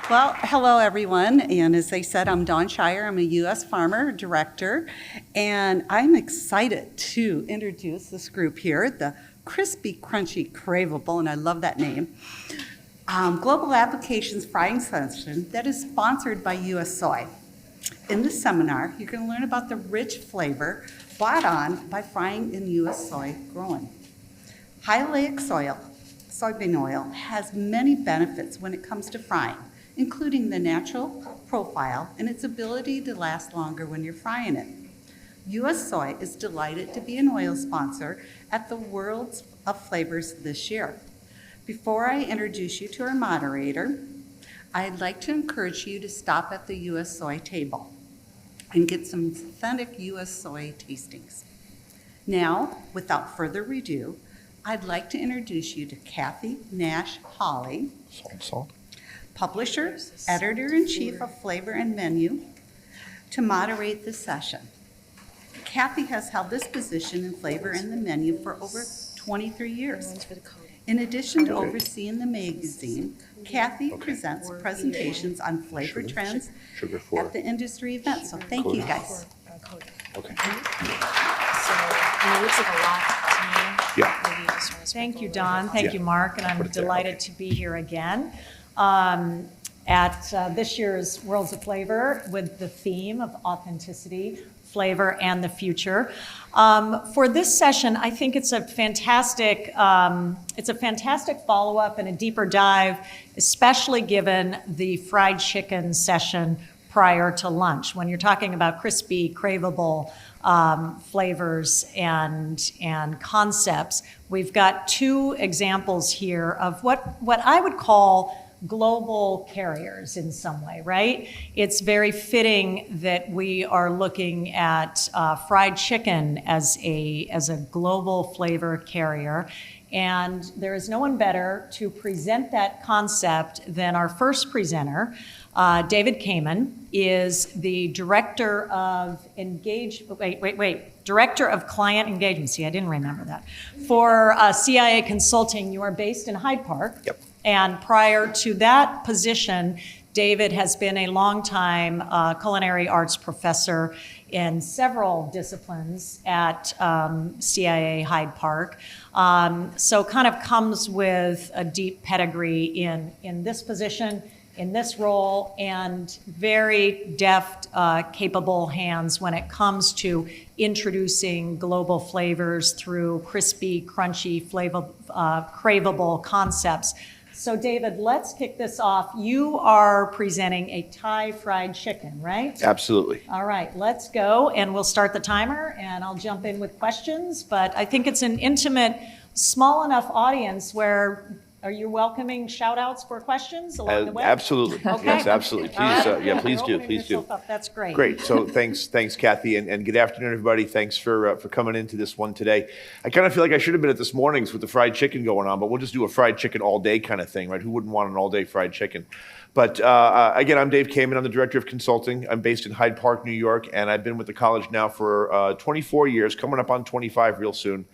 Well, hello everyone, and as they said, I'm Dawn Shire. I'm a U.S. Farmer Director, and I'm excited to introduce this group here, the Crispy Crunchy Craveable, and I love that name, Global Applications Frying Session that is sponsored by U.S. Soy. In this seminar, you're going to learn about the rich flavor brought on by frying in U.S. soy growing. High oleic soybean oil, has many benefits when it comes to frying, including the natural profile and its ability to last longer when you're frying it. U.S. Soy is delighted to be an oil sponsor at the Worlds of Flavors this year. Before I introduce you to our moderator, I'd like to encourage you to stop at the U.S. Soy table and get some authentic U.S. soy tastings. Now, without further ado, I'd like to introduce you to Cathy, Nash, Holley, Salt. publisher, editor-in-chief of Flavor and Menu, to moderate this session. Cathy has held this position in Flavor and the Menu for over 23 years. In addition to overseeing the magazine, Cathy presents presentations on flavor trends at the industry events. So thank you, guys. Okay. So, it looks like a lot to me. Yeah. Maybe you just want to Thank you, Don. Thank you, Mark. And I'm Put it there, delighted okay. to be here again at this year's Worlds of Flavor with the theme of authenticity, flavor, and the future. For this session, I think it's a fantastic follow-up and a deeper dive, especially given the fried chicken session prior to lunch. When you're talking about crispy, craveable flavors and concepts, we've got two examples here of what I would call global carriers in some way, right? It's very fitting that we are looking at fried chicken as a global flavor carrier. And there is no one better to present that concept than our first presenter. David Kamen is the Director of Director of Client Engagement. See, I didn't remember that. For CIA Consulting, you are based in Hyde Park. Yep. And prior to that position, David has been a longtime culinary arts professor in several disciplines at CIA Hyde Park. So kind of comes with a deep pedigree in this position, in this role, and very deft, capable hands when it comes to introducing global flavors through crispy, crunchy, craveable concepts. So David, let's kick this off. You are presenting a Thai fried chicken, right? Absolutely. All right, let's go, and we'll start the timer, and I'll jump in with questions. But I think it's an intimate, small enough audience where, are you welcoming shout-outs for questions along the way? Absolutely. Okay. Yes, absolutely. Please, please do. Please do. That's great. Great. So thanks, Cathy, and good afternoon, everybody. Thanks for coming into this one today. I kind of feel like I should have been at this morning's with the fried chicken going on, but we'll just do a fried chicken all day kind of thing, right? Who wouldn't want an all day fried chicken? But again, I'm Dave Kamen. I'm the Director of Consulting. I'm based in Hyde Park, New York, and I've been with the college now for 24 years, coming up on 25 real soon.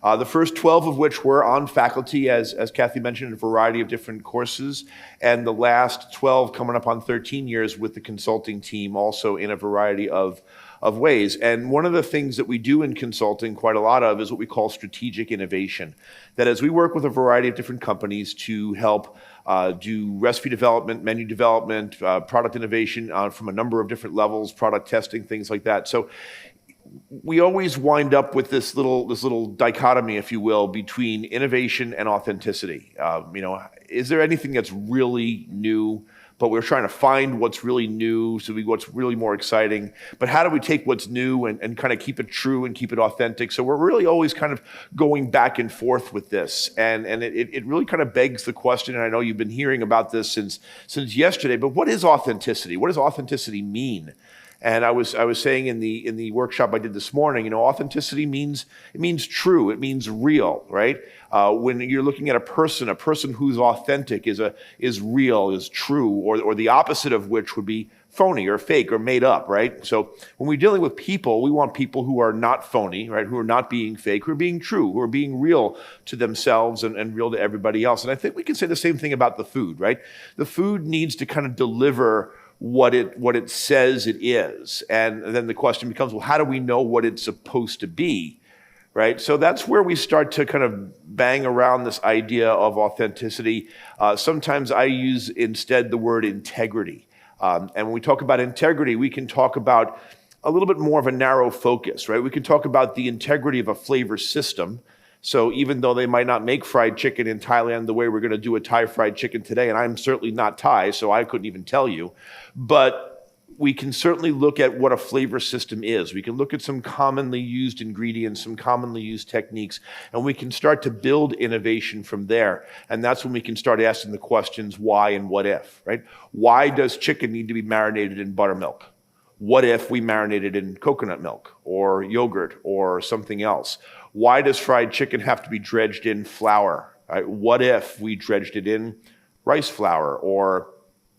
The first 12 of which were on faculty, as Cathy mentioned, in a variety of different courses, and the last 12 coming up on 13 years with the consulting team, also in a variety of ways. And one of the things that we do in consulting quite a lot of is what we call strategic innovation. That as we work with a variety of different companies to help do recipe development, menu development, product innovation from a number of different levels, product testing, things like that. So we always wind up with this little dichotomy, if you will, between innovation and authenticity. Is there anything that's really new? But we're trying to find what's really new, so what's really more exciting. But how do we take what's new and kind of keep it true and keep it authentic? So we're really always kind of going back and forth with this. And it really kind of begs the question, and I know you've been hearing about this since yesterday, but what is authenticity? What does authenticity mean? And I was saying in the workshop I did this morning, authenticity means true, it means real, right? When you're looking at a person who's authentic is real, is true, or the opposite of which would be phony or fake or made up, right? So when we're dealing with people, we want people who are not phony, right? Who are not being fake, who are being true, who are being real to themselves and real to everybody else. And I think we can say the same thing about the food, right? The food needs to kind of deliver what it says it is. And then the question becomes, well, how do we know what it's supposed to be, right? So that's where we start to kind of bang around this idea of authenticity. Sometimes I use instead the word integrity. And when we talk about integrity, we can talk about a little bit more of a narrow focus, right? We can talk about the integrity of a flavor system. So even though they might not make fried chicken in Thailand the way we're going to do a Thai fried chicken today, and I'm certainly not Thai, so I couldn't even tell you, but we can certainly look at what a flavor system is. We can look at some commonly used ingredients, some commonly used techniques, and we can start to build innovation from there. And that's when we can start asking the questions why and what if, right? Why does chicken need to be marinated in buttermilk? What if we marinated in coconut milk or yogurt or something else? Why does fried chicken have to be dredged in flour? Right? What if we dredged it in rice flour or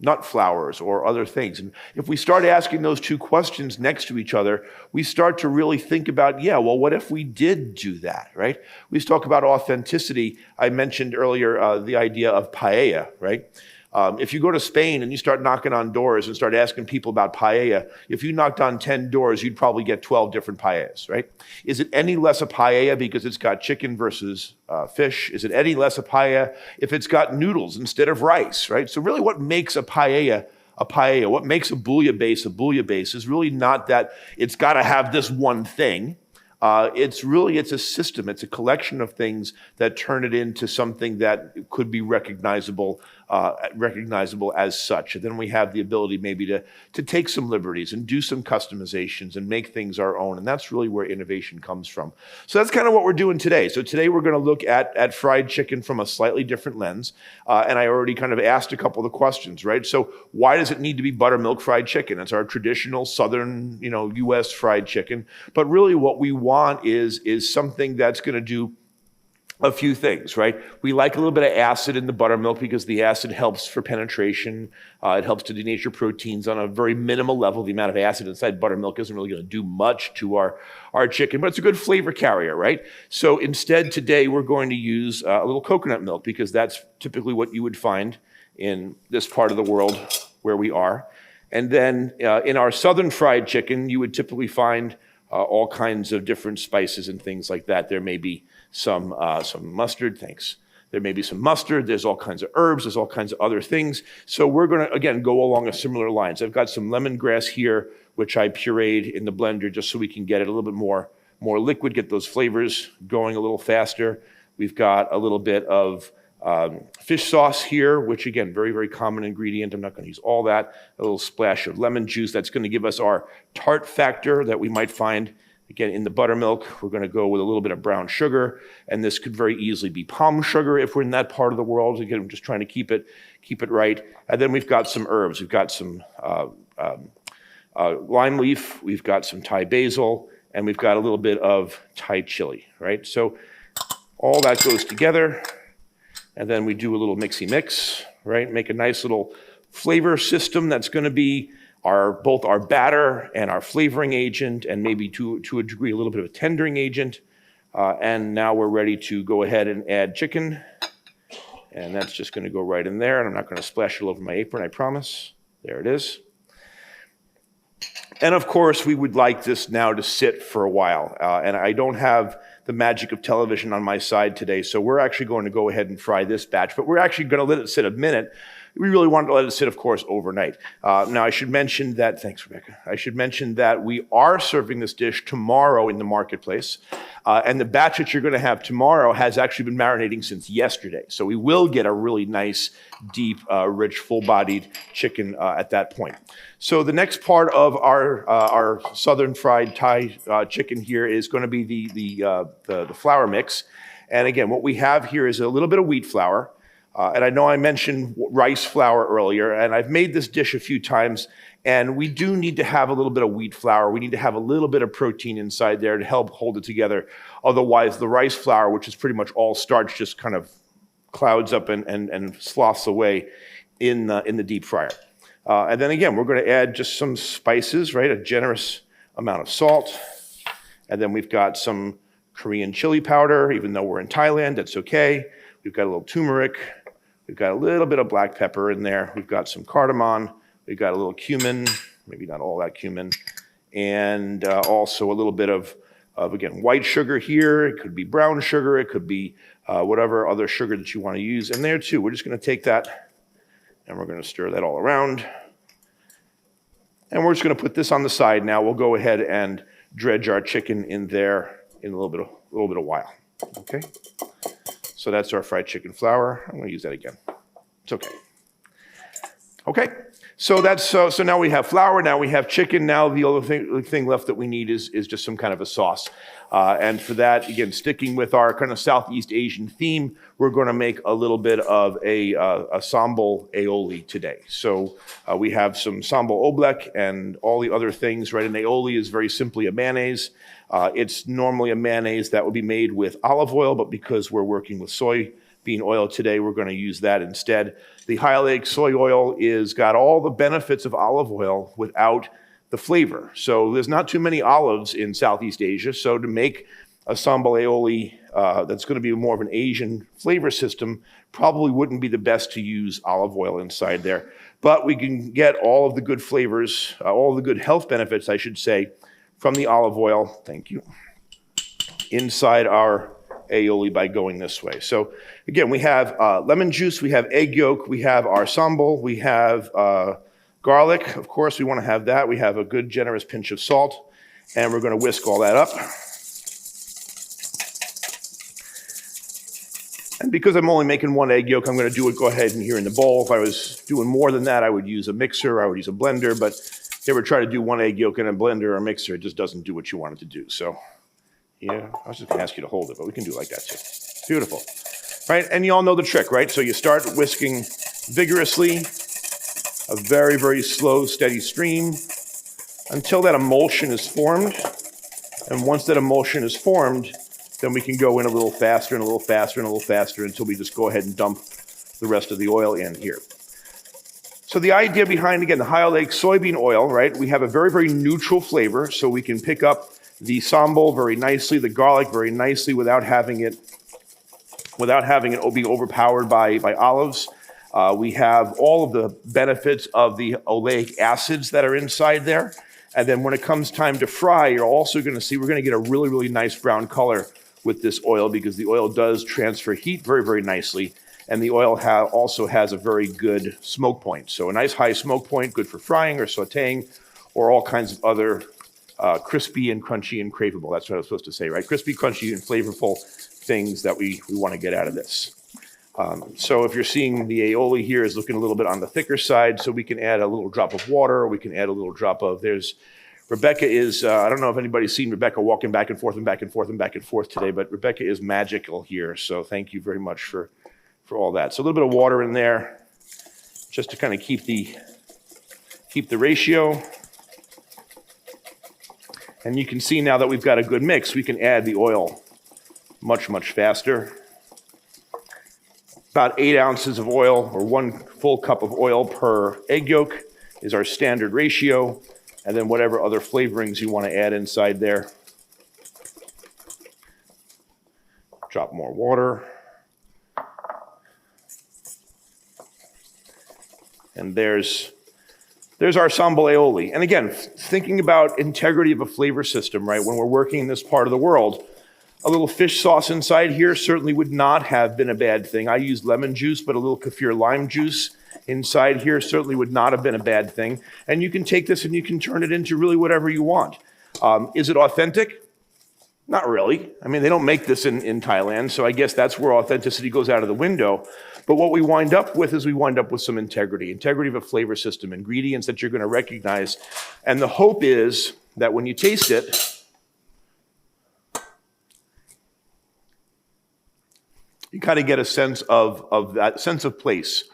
nut flours or other things? And if we start asking those two questions next to each other, we start to really think about, what if we did do that, right? We talk about authenticity. I mentioned earlier the idea of paella, right? If you go to Spain and you start knocking on doors and start asking people about paella, if you knocked on 10 doors, you'd probably get 12 different paellas, right? Is it any less a paella because it's got chicken versus fish? Is it any less a paella if it's got noodles instead of rice, right? So really what makes a paella, what makes a bouillabaisse is really not that it's got to have this one thing. It's a system. It's a collection of things that turn it into something that could be recognizable as such. And then we have the ability maybe to take some liberties and do some customizations and make things our own. And that's really where innovation comes from. So that's kind of what we're doing today. So today we're going to look at fried chicken from a slightly different lens. And I already kind of asked a couple of the questions, right? So why does it need to be buttermilk fried chicken? It's our traditional Southern, U.S. fried chicken. But really what we want is something that's going to do a few things, right? We like a little bit of acid in the buttermilk because the acid helps for penetration. It helps to denature proteins on a very minimal level. The amount of acid inside buttermilk isn't really going to do much to our chicken, but it's a good flavor carrier, right? So instead today we're going to use a little coconut milk because that's typically what you would find in this part of the world where we are. And then in our Southern fried chicken, you would typically find all kinds of different spices and things like that. There may be some mustard, thanks. There may be some mustard, there's all kinds of herbs, there's all kinds of other things. So we're gonna, again, go along a similar lines. I've got some lemongrass here, which I pureed in the blender just so we can get it a little bit more liquid, get those flavors going a little faster. We've got a little bit of fish sauce here, which again, very, very common ingredient. I'm not going to use all that. A little splash of lemon juice. That's going to give us our tart factor that we might find, again, in the buttermilk. We're going to go with a little bit of brown sugar, and this could very easily be palm sugar if we're in that part of the world. Again, I'm just trying to keep it right. And then we've got some herbs. We've got some lime leaf. We've got some Thai basil, and we've got a little bit of Thai chili, right? So all that goes together. And then we do a little mixy mix, right? Make a nice little flavor system that's going to be both our batter and our flavoring agent, and maybe to a degree a little bit of a tendering agent. And now we're ready to go ahead and add chicken. And that's just going to go right in there. And I'm not going to splash it all over my apron, I promise. There it is. And of course, we would like this now to sit for a while. And I don't have the magic of television on my side today, so we're actually going to go ahead and fry this batch, but we're actually going to let it sit a minute. We really wanted to let it sit, of course, overnight. Now, I should mention that, thanks, Rebecca. I should mention that we are serving this dish tomorrow in the marketplace, and the batch that you're going to have tomorrow has actually been marinating since yesterday. So we will get a really nice, deep, rich, full-bodied chicken at that point. So the next part of our Southern fried Thai chicken here is going to be the flour mix. And again, what we have here is a little bit of wheat flour, And I know I mentioned rice flour earlier, and I've made this dish a few times, and we do need to have a little bit of wheat flour. We need to have a little bit of protein inside there to help hold it together. Otherwise, the rice flour, which is pretty much all starch, just kind of clouds up and sloughs away in the deep fryer. And then again, we're going to add just some spices, right? A generous amount of salt. And then we've got some Korean chili powder. Even though we're in Thailand, that's okay. We've got a little turmeric. We've got a little bit of black pepper in there. We've got some cardamom. We've got a little cumin, maybe not all that cumin. And also a little bit of again, white sugar here. It could be brown sugar. It could be whatever other sugar that you want to use in there too. We're just going to take that and we're going to stir that all around. And we're just going to put this on the side now. We'll go ahead and dredge our chicken in there in a little bit of while. Okay? So that's our fried chicken flour. I'm going to use that again. It's okay. Okay. So that's so now we have flour, now we have chicken. Now the only thing left that we need is just some kind of a sauce. And for that, again, sticking with our kind of Southeast Asian theme, we're going to make a little bit of a sambal aioli today. So we have some sambal oblek and all the other things, right? An aioli is very simply a mayonnaise. It's normally a mayonnaise that would be made with olive oil, but because we're working with soybean oil today, we're going to use that instead. The hyaluronic soy oil is got all the benefits of olive oil without the flavor. So there's not too many olives in Southeast Asia. So to make a sambal aioli that's going to be more of an Asian flavor system, probably wouldn't be the best to use olive oil inside there. But we can get all of the good flavors, all of the good health benefits, I should say, from the olive oil, thank you, inside our aioli by going this way. So again, we have lemon juice, we have egg yolk, we have our sambal, we have garlic. Of course, we want to have that. We have a good generous pinch of salt, and we're going to whisk all that up. And because I'm only making one egg yolk, I'm going to go ahead and here in the bowl. If I was doing more than that, I would use a mixer, I would use a blender, but if you ever try to do one egg yolk in a blender or a mixer, it just doesn't do what you want it to do. So yeah, I was just going to ask you to hold it, but we can do it like that too. Beautiful. Right? And you all know the trick, right? So you start whisking vigorously, a very, very slow, steady stream until that emulsion is formed. And once that emulsion is formed, then we can go in a little faster and a little faster and a little faster until we just go ahead and dump the rest of the oil in here. So the idea behind, again, the hyaluronic soybean oil, right? We have a very, very neutral flavor, so we can pick up the sambal very nicely, the garlic very nicely without having it be overpowered by olives. We have all of the benefits of the oleic acids that are inside there. And then when it comes time to fry, you're also going to see we're going to get a really, really nice brown color with this oil because the oil does transfer heat very, very nicely. And the oil also has a very good smoke point. So a nice high smoke point, good for frying or sauteing or all kinds of other crispy and crunchy and craveable. That's what I was supposed to say, right? Crispy, crunchy, and flavorful things that we want to get out of this. So if you're seeing the aioli here is looking a little bit on the thicker side, so we can add a little drop of water, or we can add a little drop of, Rebecca is, I don't know if anybody's seen Rebecca walking back and forth and back and forth and back and forth today, but Rebecca is magical here, so thank you very much for all that. So a little bit of water in there, just to kind of keep the ratio. And you can see now that we've got a good mix, we can add the oil much, much faster. About 8 ounces of oil, or 1 full cup of oil per egg yolk is our standard ratio. And then whatever other flavorings you want to add inside there. Drop more water. And there's our sambal aioli. And again, thinking about integrity of a flavor system, right? When we're working in this part of the world, a little fish sauce inside here certainly would not have been a bad thing. I used lemon juice, but a little kaffir lime juice inside here certainly would not have been a bad thing. And you can take this and you can turn it into really whatever you want. Is it authentic? Not really. I mean, they don't make this in Thailand, so I guess that's where authenticity goes out of the window. But what we wind up with is some integrity of a flavor system, ingredients that you're going to recognize. And the hope is that when you taste it, you're kind of get a sense of that sense of place,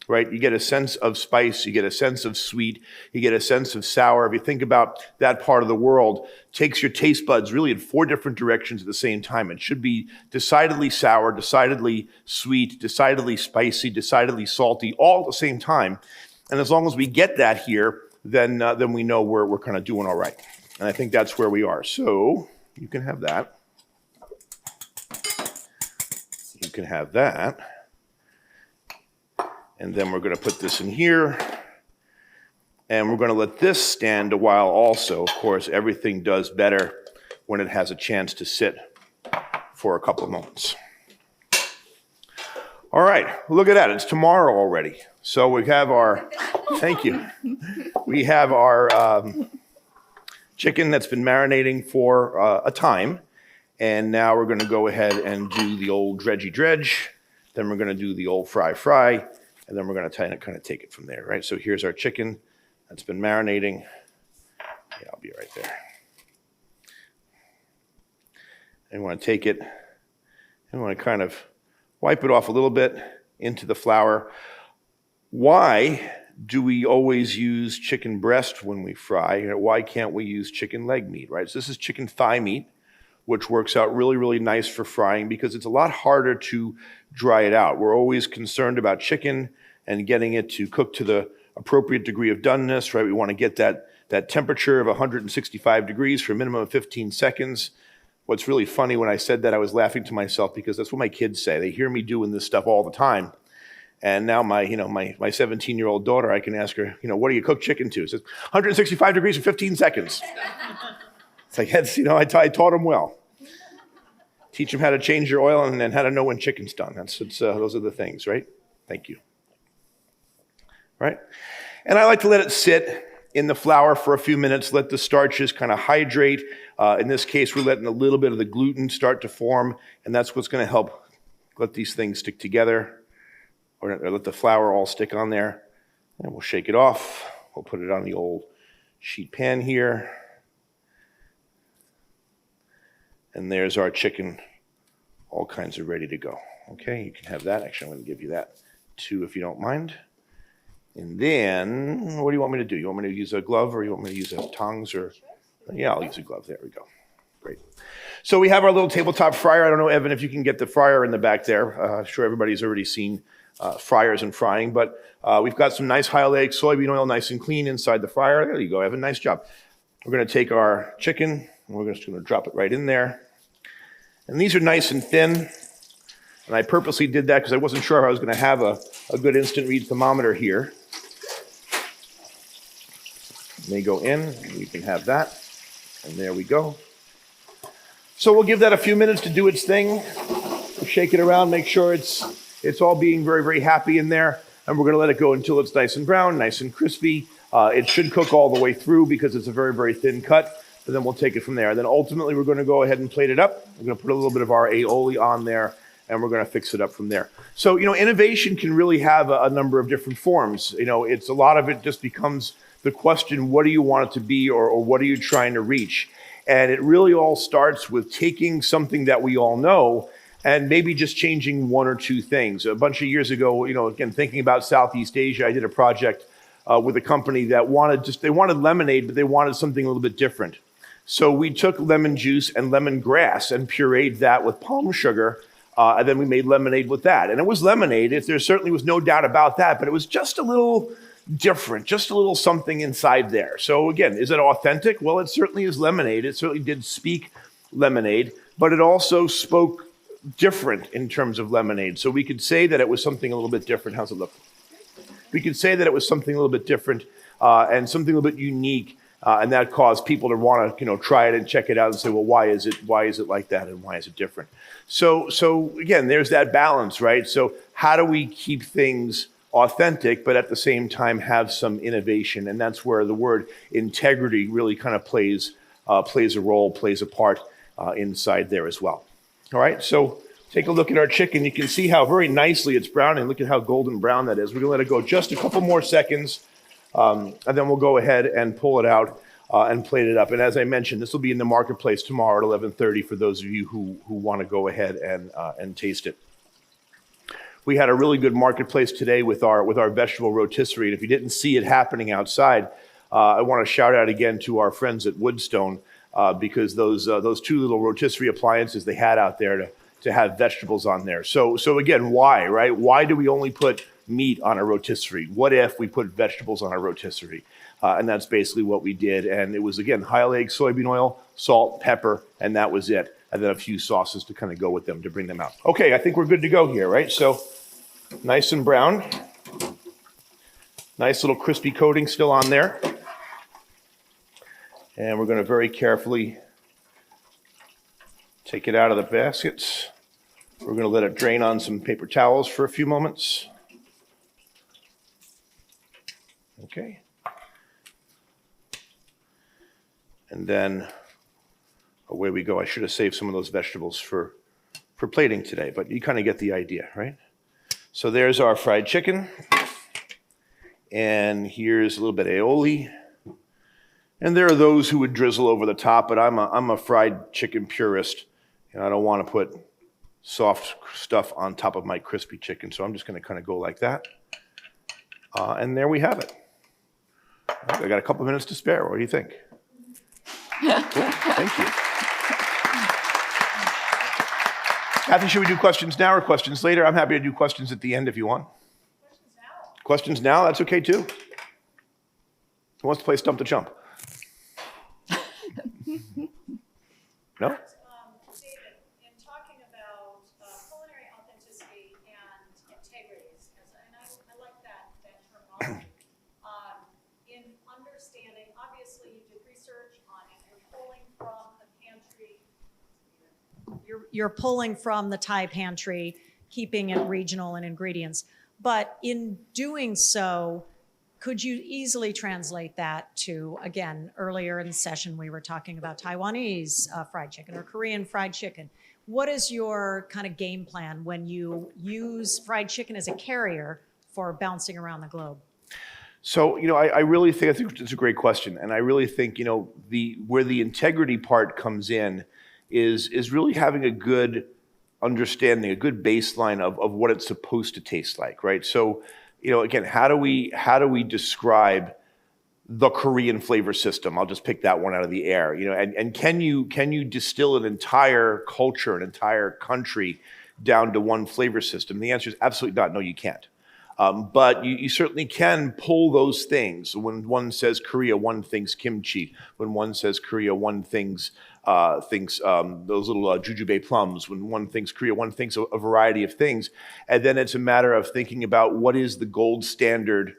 right? You get a sense of spice, you get a sense of sweet, you get a sense of sour. If you think about that part of the world, takes your taste buds really in 4 different directions at the same time. It should be decidedly sour, decidedly sweet, decidedly spicy, decidedly salty, all at the same time. And as long as we get that here, then we know we're kind of doing all right. And I think that's where we are. So you can have that. You can have that. And then we're going to put this in here. And we're going to let this stand a while also. Of course, everything does better when it has a chance to sit for a couple of moments. All right, look at that. It's tomorrow already. So we have our, thank you. We have our chicken that's been marinating for a time. And now we're going to go ahead and do the old dredgy dredge. Then we're going to do the old fry. And then we're going to kind of take it from there, right? So here's our chicken that's been marinating. Yeah, I'll be right there. And we want to take it and we want to kind of wipe it off a little bit into the flour. Why do we always use chicken breast when we fry? Why can't we use chicken leg meat, right? So this is chicken thigh meat, which works out really, really nice for frying because it's a lot harder to dry it out. We're always concerned about chicken and getting it to cook to the appropriate degree of doneness, right? We want to get that temperature of 165 degrees for a minimum of 15 seconds. What's really funny, when I said that, I was laughing to myself because that's what my kids say. They hear me doing this stuff all the time. And now my 17-year-old daughter, I can ask her, what do you cook chicken to? It says 165 degrees for 15 seconds. It's like, I taught them well. Teach them how to change your oil and then how to know when chicken's done. Those are the things, right? Thank you. Right? And I like to let it sit in the flour for a few minutes, let the starches kind of hydrate. In this case, we're letting a little bit of the gluten start to form, and that's what's going to help let these things stick together, or let the flour all stick on there. And we'll shake it off. We'll put it on the old sheet pan here. And there's our chicken, all kinds of ready to go. Okay, you can have that. Actually, I'm going to give you that too, if you don't mind. And then, what do you want me to do? You want me to use a glove, or you want me to use a tongs, or? Yeah, I'll use a glove. There we go. Great. So we have our little tabletop fryer. I don't know, Evan, if you can get the fryer in the back there. I'm sure everybody's already seen fryers and frying, but we've got some nice high oleic soybean oil, nice and clean inside the fryer. There you go, Evan. Nice job. We're going to take our chicken, and we're just going to drop it right in there. And these are nice and thin. And I purposely did that because I wasn't sure if I was going to have a good instant read thermometer here. And they go in, and you can have that. And there we go. So we'll give that a few minutes to do its thing. We'll shake it around, make sure it's all being very, very happy in there. And we're going to let it go until it's nice and brown, nice and crispy. It should cook all the way through because it's a very, very thin cut. And then we'll take it from there. And then ultimately, we're going to go ahead and plate it up. We're going to put a little bit of our aioli on there, and we're going to fix it up from there. So, innovation can really have a number of different forms. It's a lot of it just becomes the question, what do you want it to be, or what are you trying to reach? And it really all starts with taking something that we all know and maybe just changing one or two things. A bunch of years ago, again, thinking about Southeast Asia, I did a project with a company that they wanted lemonade, but they wanted something a little bit different. So we took lemon juice and lemongrass and pureed that with palm sugar, and then we made lemonade with that. And it was lemonade. There certainly was no doubt about that, but it was just a little different, just a little something inside there. So again, is it authentic? Well, it certainly is lemonade. It certainly did speak lemonade, but it also spoke different in terms of lemonade. So we could say that it was something a little bit different. How's it look? We could say that it was something a little bit different and something a little bit unique. And that caused people to want to, try it and check it out and say, well, why is it like that, and why is it different? So again, there's that balance, right? So how do we keep things authentic, but at the same time have some innovation? And that's where the word integrity really kind of plays a role, plays a part inside there as well. All right, so take a look at our chicken. You can see how very nicely it's browning. Look at how golden brown that is. We're gonna let it go just a couple more seconds. And then we'll go ahead and pull it out and plate it up. And as I mentioned, this will be in the marketplace tomorrow at 11:30 for those of you who want to go ahead and taste it. we had a really good marketplace today with our vegetable rotisserie. And if you didn't see it happening outside, I want to shout out again to our friends at Woodstone because those two little rotisserie appliances they had out there to have vegetables on there. So again, why, right? Why do we only put meat on a rotisserie? What if we put vegetables on a rotisserie? And that's basically what we did. And it was, again, high oleic soybean oil, salt, pepper, and that was it. And then a few sauces to kind of go with them to bring them out. Okay, I think we're good to go here, right? So nice and brown. Nice little crispy coating still on there. And we're going to very carefully take it out of the baskets. We're going to let it drain on some paper towels for a few moments. Okay. And then away we go. I should have saved some of those vegetables for plating today, but you kind of get the idea, right? So there's our fried chicken. And here's a little bit of aioli. And there are those who would drizzle over the top, but I'm a fried chicken purist, and I don't want to put soft stuff on top of my crispy chicken, so I'm just going to kind of go like that. And there we have it. I got a couple minutes to spare. What do you think? Cool. Thank you. Cathy, should we do questions now or questions later? I'm happy to do questions at the end if you want. Questions now. Questions now? That's okay too. Who wants to play Stump the Chump? No? David, in talking about culinary authenticity and integrities, and I like that terminology, in understanding, obviously you did research on it, you're pulling from the pantry, you're pulling from the Thai pantry, keeping it regional in ingredients. But in doing so, could you easily translate that to, again, earlier in the session, we were talking about Taiwanese fried chicken or Korean fried chicken. What is your kind of game plan when you use fried chicken as a carrier for bouncing around the globe? So, I really think it's a great question. And I really think, where the integrity part comes in is really having a good understanding, a good baseline of what it's supposed to taste like, right? So, again, how do we describe the Korean flavor system? I'll just pick that one out of the air. And can you distill an entire culture, an entire country down to one flavor system? The answer is absolutely not. No, you can't. But you certainly can pull those things. When one says Korea, one thinks kimchi. When one says Korea, one thinks those little jujube plums. When one thinks Korea, one thinks a variety of things. And then it's a matter of thinking about what is the gold standard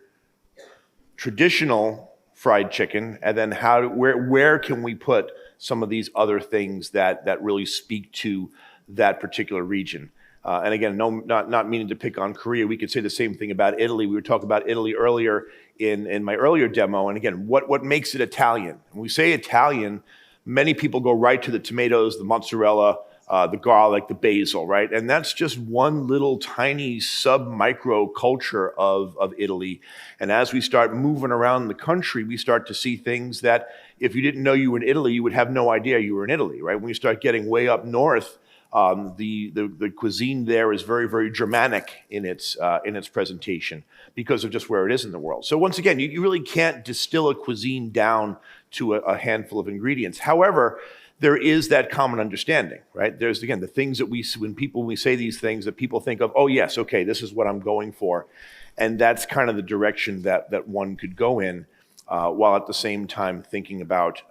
traditional fried chicken, and then where can we put some of these other things that really speak to that particular region. And again, not meaning to pick on Korea, we could say the same thing about Italy. We were talking about Italy earlier in my earlier demo. And again, what makes it Italian? When we say Italian, many people go right to the tomatoes, the mozzarella, the garlic, the basil, right? And that's just one little tiny sub-micro culture of Italy. And as we start moving around the country, we start to see things that if you didn't know you were in Italy, you would have no idea you were in Italy, right? When you start getting way up north, the cuisine there is very, very Germanic in its presentation because of just where it is in the world. So once again, you really can't distill a cuisine down to a handful of ingredients. However, there is that common understanding, right? There's, again, the things that when we say these things that people think of, oh yes, okay, this is what I'm going for. And that's kind of the direction that one could go in while at the same time thinking about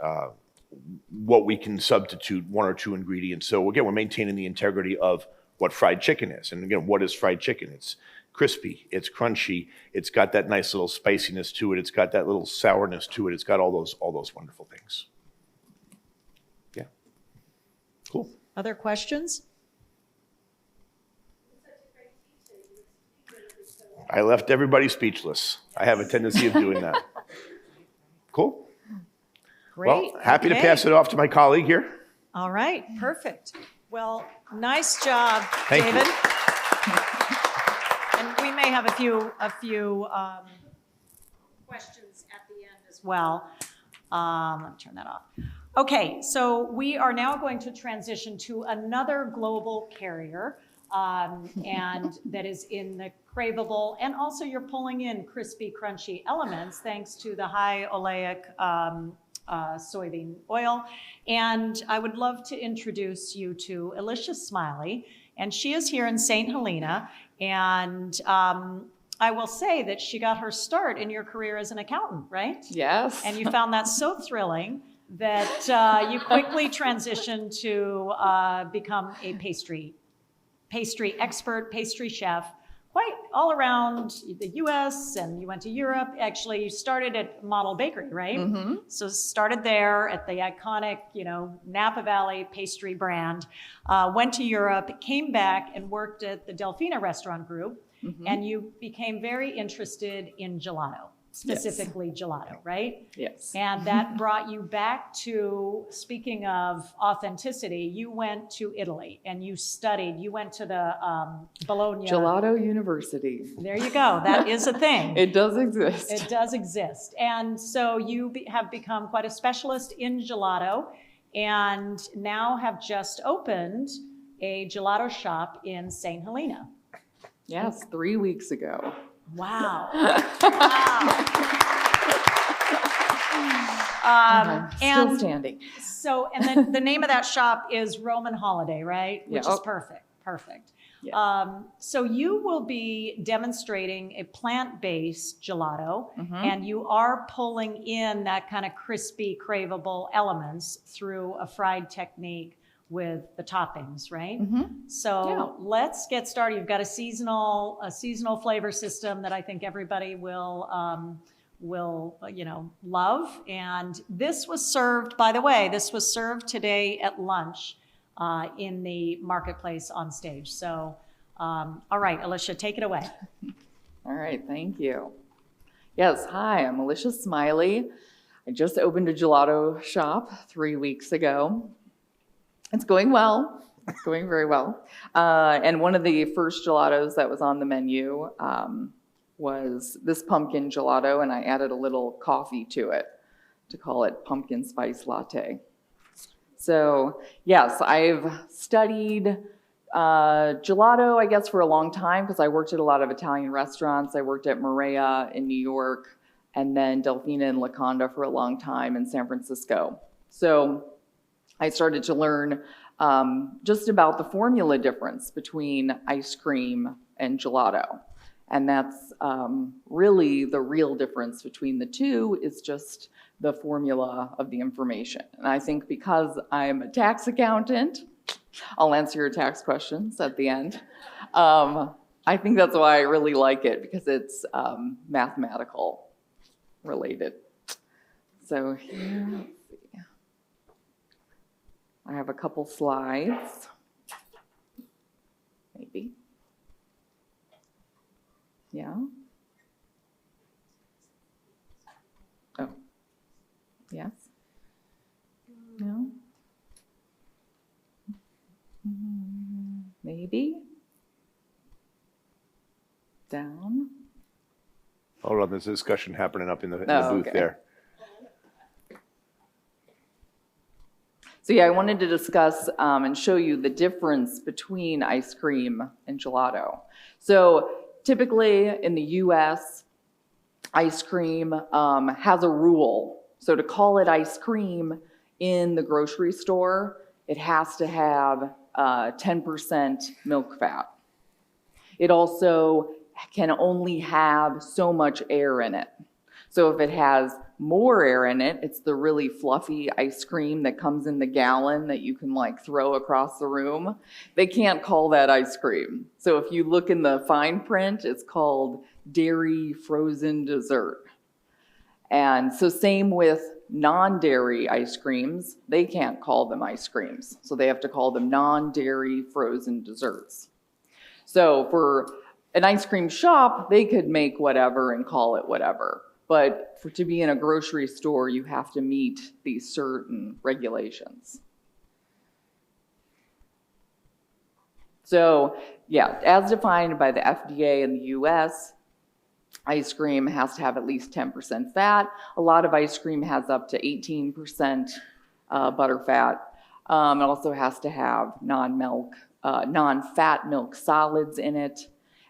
what we can substitute one or two ingredients. So again, we're maintaining the integrity of what fried chicken is. And again, what is fried chicken? It's crispy, it's crunchy, it's got that nice little spiciness to it, it's got that little sourness to it, it's got all those wonderful things. Yeah. Cool. Other questions? I left everybody speechless. I have a tendency of doing that. Cool. Great. Well, happy to pass it off to my colleague here. All right, perfect. Well, nice job, Thank David. you. And we may have a few questions at the end as well. Let me turn that off. Okay, so we are now going to transition to another global carrier. and that is in the Craveable, and also you're pulling in crispy, crunchy elements thanks to the high oleic soybean oil. And I would love to introduce you to Elisha Smiley, and she is here in St. Helena, and I will say that she got her start in your career as an accountant, right? Yes. And you found that so thrilling that you quickly transitioned to become a pastry expert, pastry chef, quite all around the US, and you went to Europe. Actually, you started at Model Bakery, right? Mm-hmm. So started there at the iconic, Napa Valley pastry brand, went to Europe, came back and worked at the Delfina Restaurant Group, and you became very interested in gelato. Specifically gelato, right? Yes. And that brought you back to, speaking of authenticity, you went to Italy and you studied, you went to the Bologna. Gelato University. There you go. That is a thing. It does exist. It does exist. And so you have become quite a specialist in gelato and now have just opened a gelato shop in St. Helena. Yes, 3 weeks ago. Wow. Still standing. So, and then the name of that shop is Roman Holiday, right? Which is perfect. Yeah. So you will be demonstrating a plant-based gelato, and you are pulling in that kind of crispy, craveable elements through a fried technique with the toppings, right? So let's get started. You've got a seasonal flavor system that I think everybody will love. And this was served, by the way, today at lunch in the marketplace on stage. So, all right, Elisha, take it away. All right, thank you. Yes, hi, I'm Elisha Smiley. I just opened a gelato shop 3 weeks ago. It's going well. It's going very well. And one of the first gelatos that was on the menu was this pumpkin gelato, and I added a little coffee to it to call it pumpkin spice latte. So yes, I've studied gelato, I guess, for a long time because I worked at a lot of Italian restaurants. I worked at Maria in New York, and then Delfina and Laconda for a long time in San Francisco. So I started to learn just about the formula difference between ice cream and gelato. And that's really the real difference between the two is just the formula of the information. And I think because I'm a tax accountant, I'll answer your tax questions at the end. I think that's why I really like it, because it's mathematical related. So here, let's see. I have a couple slides, maybe. Yeah. Oh, yes. No. Maybe. Down. Hold on, there's a discussion happening up in the booth Okay. there. So yeah, I wanted to discuss and show you the difference between ice cream and gelato. So typically in the US, ice cream has a rule. So to call it ice cream in the grocery store, it has to have 10% milk fat. It also can only have so much air in it. So if it has more air in it, it's the really fluffy ice cream that comes in the gallon that you can like throw across the room. They can't call that ice cream. So if you look in the fine print, it's called dairy frozen dessert. And so same with non-dairy ice creams, they can't call them ice creams. So they have to call them non-dairy frozen desserts. So for an ice cream shop, they could make whatever and call it whatever. But to be in a grocery store, you have to meet these certain regulations. So yeah, as defined by the FDA in the US, ice cream has to have at least 10% fat. A lot of ice cream has up to 18% butter fat. It also has to have non-milk non-fat milk solids in it.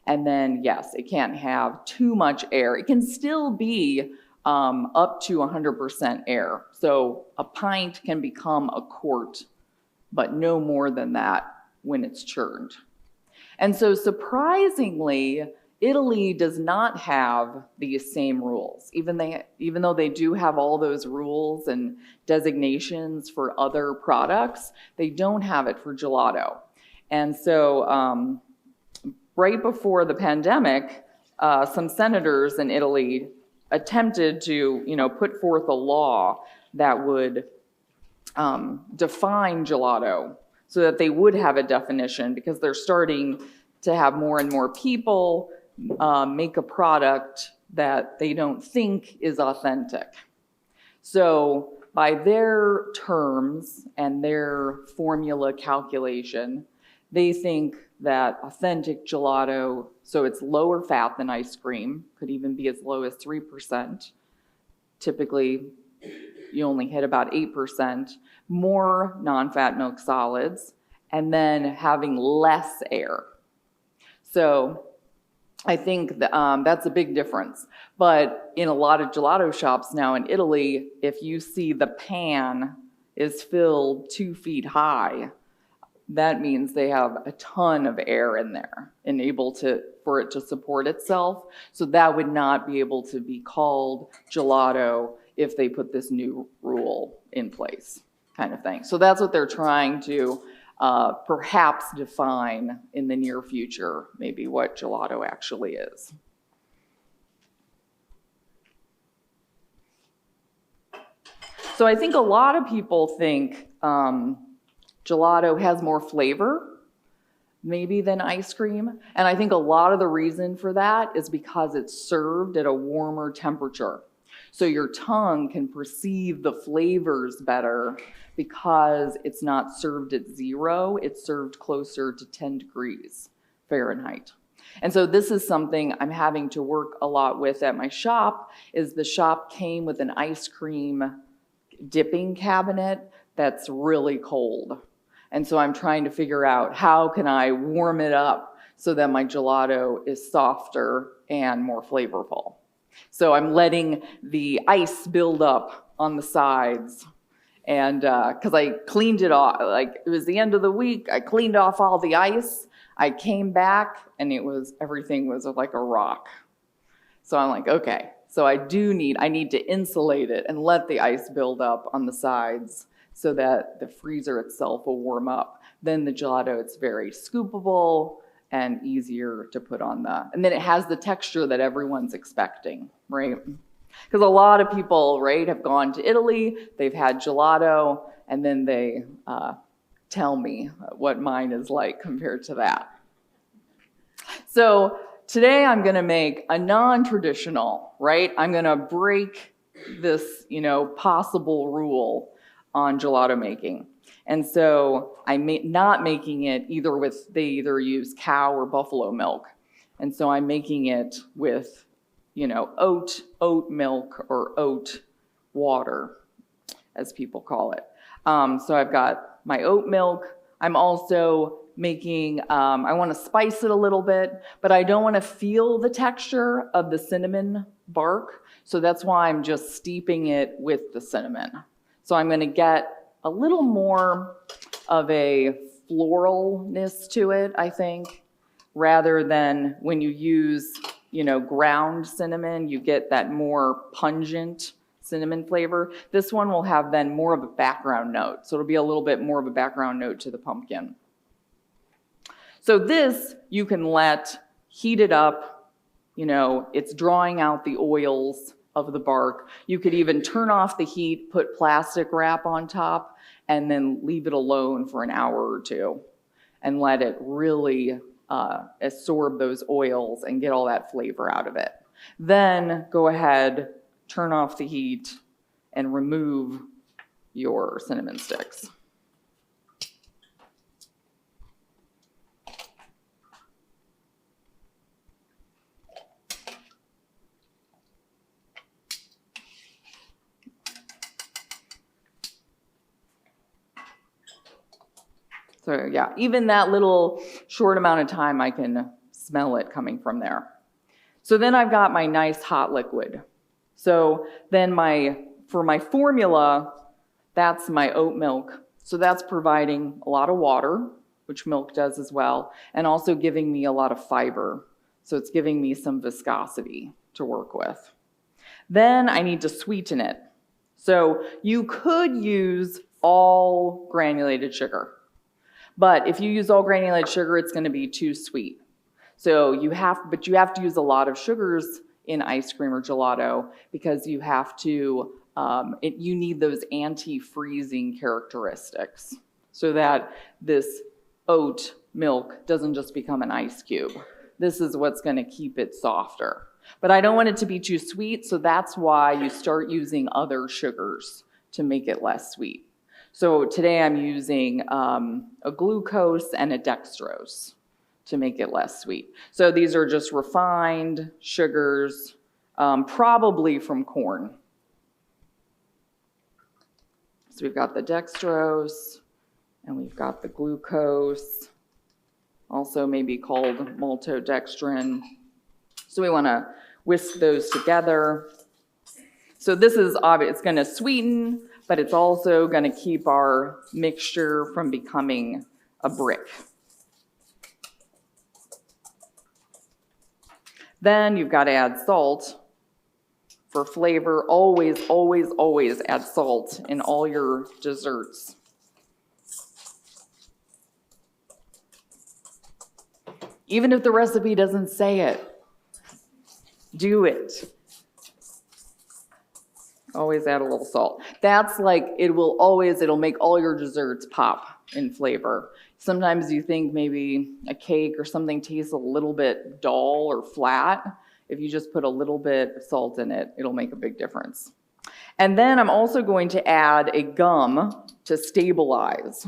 And then, yes, it can't have too much air. It can still be up to 100% air. So a pint can become a quart, but no more than that when it's churned. And so surprisingly, Italy does not have these same rules. Even though they do have all those rules and designations for other products, they don't have it for gelato. And so right before the pandemic, some senators in Italy attempted to, put forth a law that would define gelato so that they would have a definition, because they're starting to have more and more people make a product that they don't think is authentic. So by their terms and their formula calculation, they think that authentic gelato, so it's lower fat than ice cream, could even be as low as 3%. Typically, you only hit about 8%, more non-fat milk solids, and then having less air. So I think that's a big difference. But in a lot of gelato shops now in Italy, if you see the pan is filled 2 feet high, that means they have a ton of air in there and for it to support itself. So that would not be able to be called gelato if they put this new rule in place, kind of thing. So that's what they're trying to perhaps define in the near future, maybe what gelato actually is. So I think a lot of people think gelato has more flavor, maybe, than ice cream. And I think a lot of the reason for that is because it's served at a warmer temperature. So your tongue can perceive the flavors better because it's not served at 0, it's served closer to 10 degrees Fahrenheit. And so this is something I'm having to work a lot with at my shop, is the shop came with an ice cream dipping cabinet that's really cold. And so I'm trying to figure out how can I warm it up so that my gelato is softer and more flavorful. So I'm letting the ice build up on the sides, and because I cleaned it off, like it was the end of the week, I cleaned off all the ice. I came back and everything was like a rock. So I'm like, okay, so I need to insulate it and let the ice build up on the sides so that the freezer itself will warm up. Then the gelato, it's very scoopable and easier to put on and then it has the texture that everyone's expecting, right? Because a lot of people, right, have gone to Italy, they've had gelato, and then they tell me what mine is like compared to that. So today I'm gonna make a non-traditional, right? I'm gonna break this, possible rule on gelato making. And so I'm not making it they either use cow or buffalo milk. And so I'm making it with, oat milk or oat water, as people call it. So I've got my oat milk. I'm also making, I want to spice it a little bit, but I don't want to feel the texture of the cinnamon bark. So that's why I'm just steeping it with the cinnamon. So I'm going to get a little more of a floralness to it, I think, rather than when you use, ground cinnamon, you get that more pungent cinnamon flavor. This one will have then more of a background note. So it'll be a little bit more of a background note to the pumpkin. So this you can let heat it up, it's drawing out the oils of the bark. You could even turn off the heat, put plastic wrap on top, and then leave it alone for an hour or two and let it really absorb those oils and get all that flavor out of it. Then go ahead, turn off the heat, and remove your cinnamon sticks. So yeah, even that little short amount of time, I can smell it coming from there. So then I've got my nice hot liquid. So then for my formula, that's my oat milk. So that's providing a lot of water, which milk does as well, and also giving me a lot of fiber. So it's giving me some viscosity to work with. Then I need to sweeten it. So you could use all granulated sugar, but if you use all granulated sugar, it's going to be too sweet. So you have to use a lot of sugars in ice cream or gelato because you have to, you need those anti-freezing characteristics so that this oat milk doesn't just become an ice cube. This is what's going to keep it softer. But I don't want it to be too sweet, so that's why you start using other sugars to make it less sweet. So today I'm using a glucose and a dextrose to make it less sweet. So these are just refined sugars, probably from corn. So we've got the dextrose and we've got the glucose, also maybe called maltodextrin. So we want to whisk those together. So this is obvious, it's going to sweeten, but it's also going to keep our mixture from becoming a brick. Then you've got to add salt for flavor. Always, always, always add salt in all your desserts. Even if the recipe doesn't say it, do it. Always add a little salt. That's like, it'll make all your desserts pop in flavor. Sometimes you think maybe a cake or something tastes a little bit dull or flat. If you just put a little bit of salt in it, it'll make a big difference. And then I'm also going to add a gum to stabilize.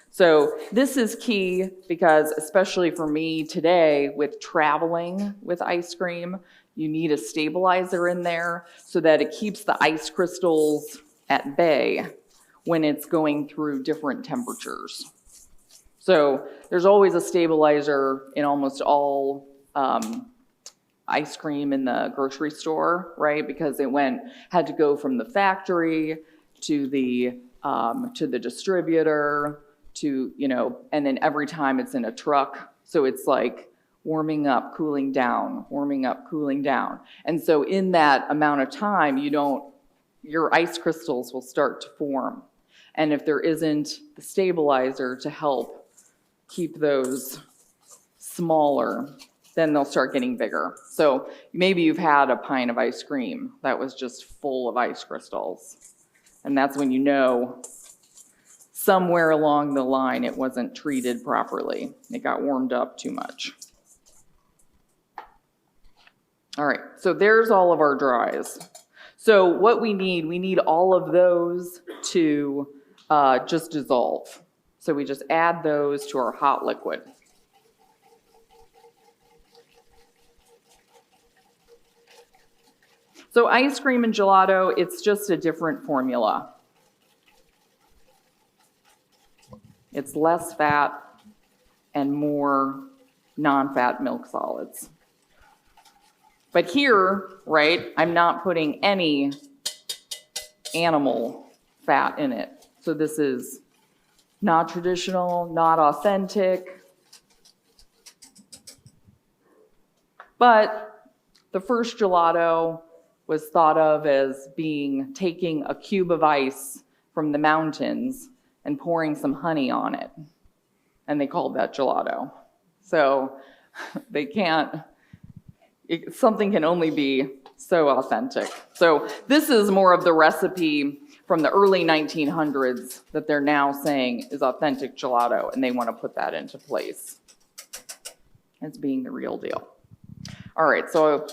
So this is key because, especially for me today with traveling with ice cream, you need a stabilizer in there so that it keeps the ice crystals at bay when it's going through different temperatures. So there's always a stabilizer in almost all ice cream in the grocery store, right? Because it had to go from the factory to the distributor to, and then every time it's in a truck. So it's like warming up, cooling down, warming up, cooling down. And so in that amount of time, your ice crystals will start to form. And if there isn't the stabilizer to help keep those smaller, then they'll start getting bigger. So maybe you've had a pint of ice cream that was just full of ice crystals. And that's when you know somewhere along the line it wasn't treated properly. It got warmed up too much. All right, so there's all of our dries. So what we need all of those to just dissolve. So we just add those to our hot liquid. So ice cream and gelato, it's just a different formula. It's less fat and more non-fat milk solids. But here, right, I'm not putting any animal fat in it. So this is not traditional, not authentic. But the first gelato was thought of as taking a cube of ice from the mountains and pouring some honey on it. And they called that gelato. So something can only be so authentic. So this is more of the recipe from the early 1900s that they're now saying is authentic gelato, and they want to put that into place as being the real deal. All right, so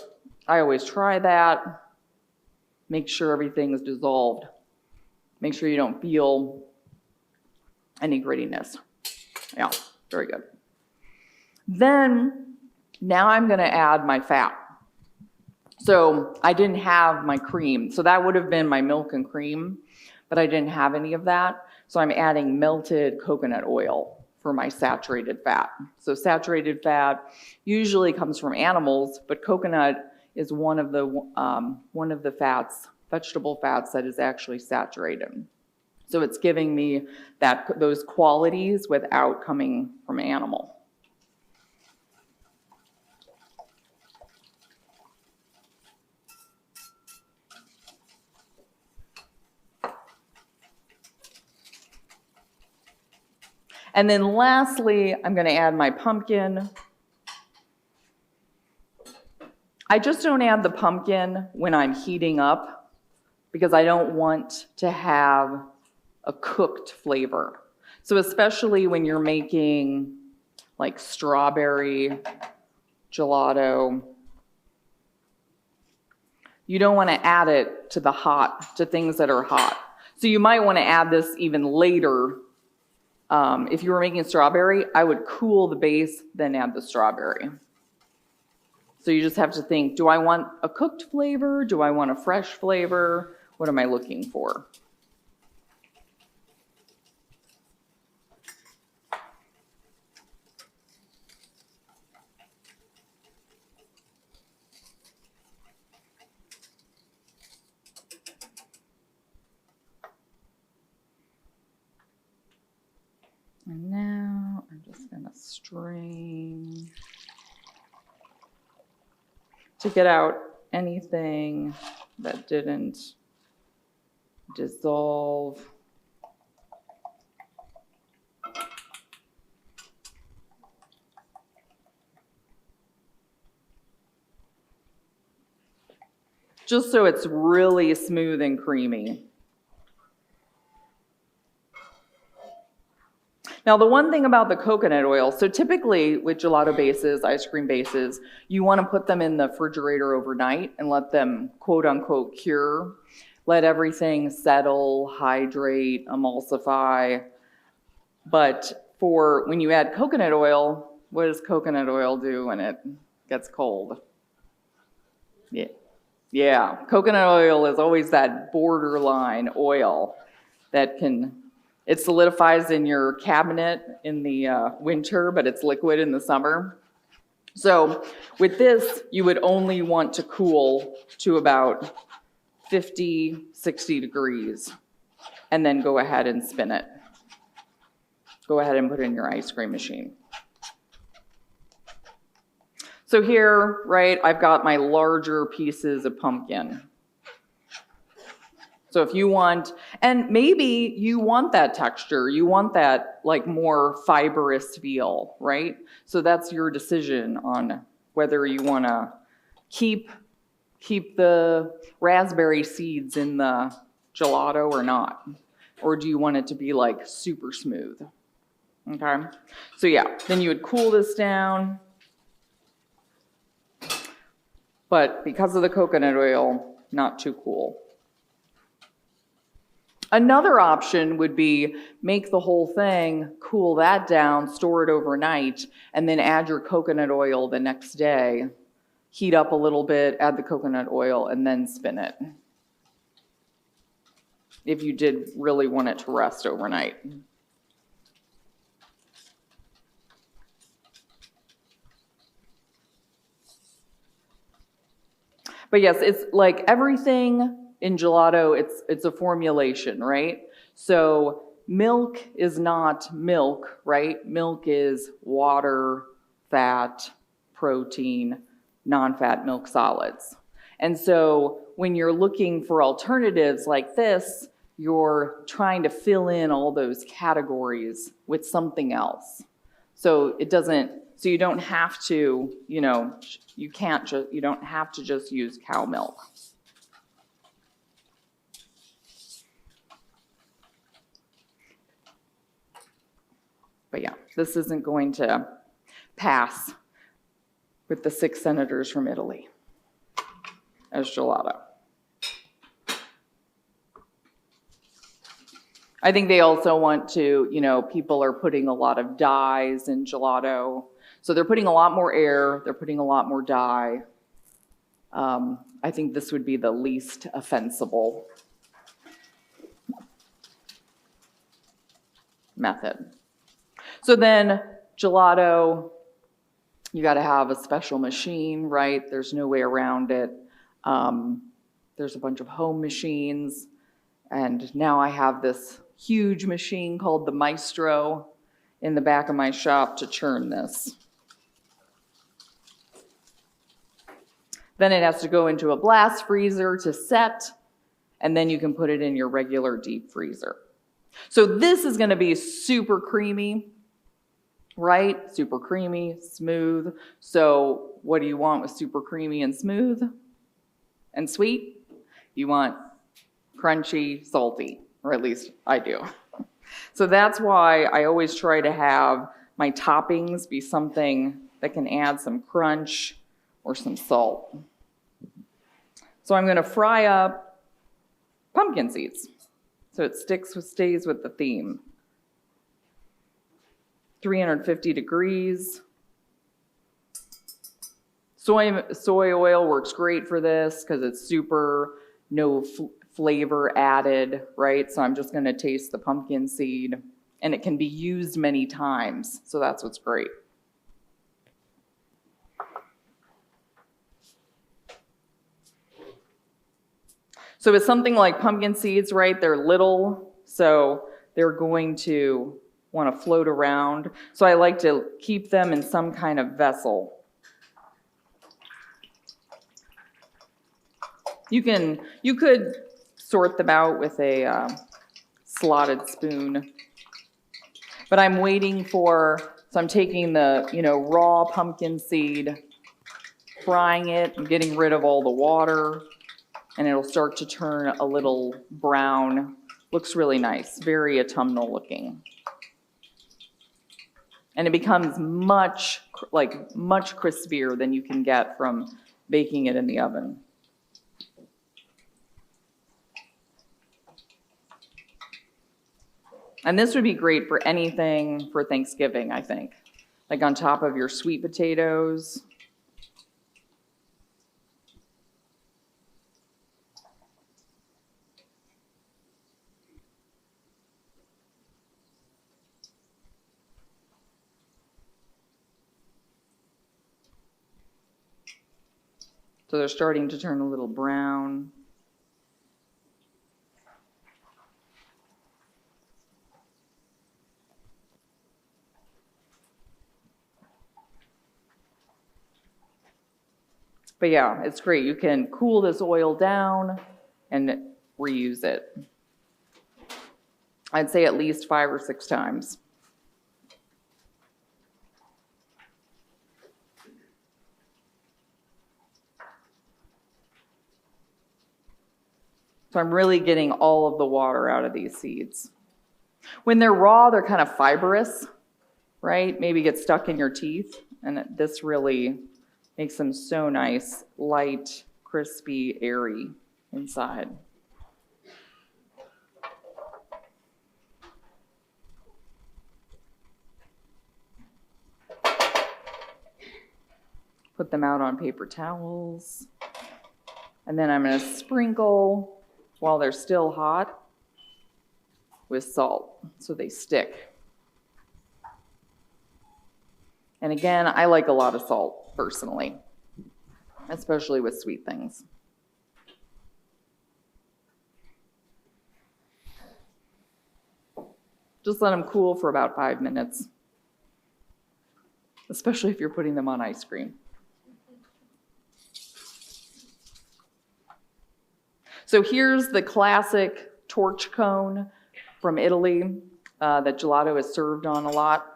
I always try that. Make sure everything is dissolved. Make sure you don't feel any grittiness. Yeah, very good. Then, now I'm going to add my fat. So I didn't have my cream. So that would have been my milk and cream, but I didn't have any of that. So I'm adding melted coconut oil for my saturated fat. So saturated fat usually comes from animals, but coconut is one of the fats, vegetable fats, that is actually saturated. So it's giving me those qualities without coming from animal. And then lastly, I'm going to add my pumpkin. I just don't add the pumpkin when I'm heating up because I don't want to have a cooked flavor. So especially when you're making like strawberry gelato, you don't want to add it to things that are hot. So you might want to add this even later. If you were making strawberry, I would cool the base, then add the strawberry. So you just have to think, do I want a cooked flavor? Do I want a fresh flavor? What am I looking for? And now I'm just going to strain to get out anything that didn't dissolve. Just so it's really smooth and creamy. Now, the one thing about the coconut oil, so typically with gelato bases, ice cream bases, you want to put them in the refrigerator overnight and let them quote unquote cure. Let everything settle, hydrate, emulsify. But for when you add coconut oil, what does coconut oil do when it gets cold? Yeah, coconut oil is always that borderline oil that it solidifies in your cabinet in the winter, but it's liquid in the summer. So with this, you would only want to cool to about 50, 60 degrees, and then go ahead and spin it. Go ahead and put it in your ice cream machine. So here, right, I've got my larger pieces of pumpkin. So if you want, and maybe you want that texture, you want that like more fibrous feel, right? So that's your decision on whether you want to keep the raspberry seeds in the gelato or not. Or do you want it to be like super smooth? Okay, so yeah, then you would cool this down. But because of the coconut oil, not too cool. Another option would be make the whole thing, cool that down, store it overnight, and then add your coconut oil the next day. Heat up a little bit, add the coconut oil, and then spin it. If you did really want it to rest overnight. But yes, it's like everything in gelato, it's a formulation, right? So milk is not milk, right? Milk is water, fat, protein, non-fat milk solids. And so when you're looking for alternatives like this, you're trying to fill in all those categories with something else. So you don't have to, you don't have to just use cow milk. But yeah, this isn't going to pass with the 6 senators from Italy as gelato. I think they also want to, people are putting a lot of dyes in gelato. So they're putting a lot more air, they're putting a lot more dye. I think this would be the least offensible. method. So then gelato, you got to have a special machine, right? There's no way around it. There's a bunch of home machines, and now I have this huge machine called the Maestro in the back of my shop to churn this. Then it has to go into a blast freezer to set, and then you can put it in your regular deep freezer. So this is going to be super creamy, right? Super creamy, smooth. So what do you want with super creamy and smooth and sweet? You want crunchy, salty, or at least I do. So that's why I always try to have my toppings be something that can add some crunch or some salt. So I'm going to fry up pumpkin seeds so it stays with the theme. 350 degrees. Soy oil works great for this because it's super no flavor added, right? So I'm just going to taste the pumpkin seed, and it can be used many times. So that's what's great. So with something like pumpkin seeds, right, they're little, so they're going to want to float around. So I like to keep them in some kind of vessel. You could sort them out with a slotted spoon, but I'm waiting so I'm taking the, raw pumpkin seed, frying it and getting rid of all the water, and it'll start to turn a little brown. Looks really nice, very autumnal looking. And it becomes much crispier than you can get from baking it in the oven. And this would be great for anything for Thanksgiving, I think. Like on top of your sweet potatoes. So they're starting to turn a little brown. But yeah, it's great. You can cool this oil down and reuse it. I'd say at least 5 or 6 times. So I'm really getting all of the water out of these seeds. When they're raw, they're kind of fibrous, right? Maybe get stuck in your teeth. And this really makes them so nice, light, crispy, airy inside. Put them out on paper towels. And then I'm going to sprinkle, while they're still hot, with salt so they stick. And again, I like a lot of salt personally, especially with sweet things. Just let them cool for about 5 minutes, especially if you're putting them on ice cream. So here's the classic torch cone from Italy that gelato is served on a lot.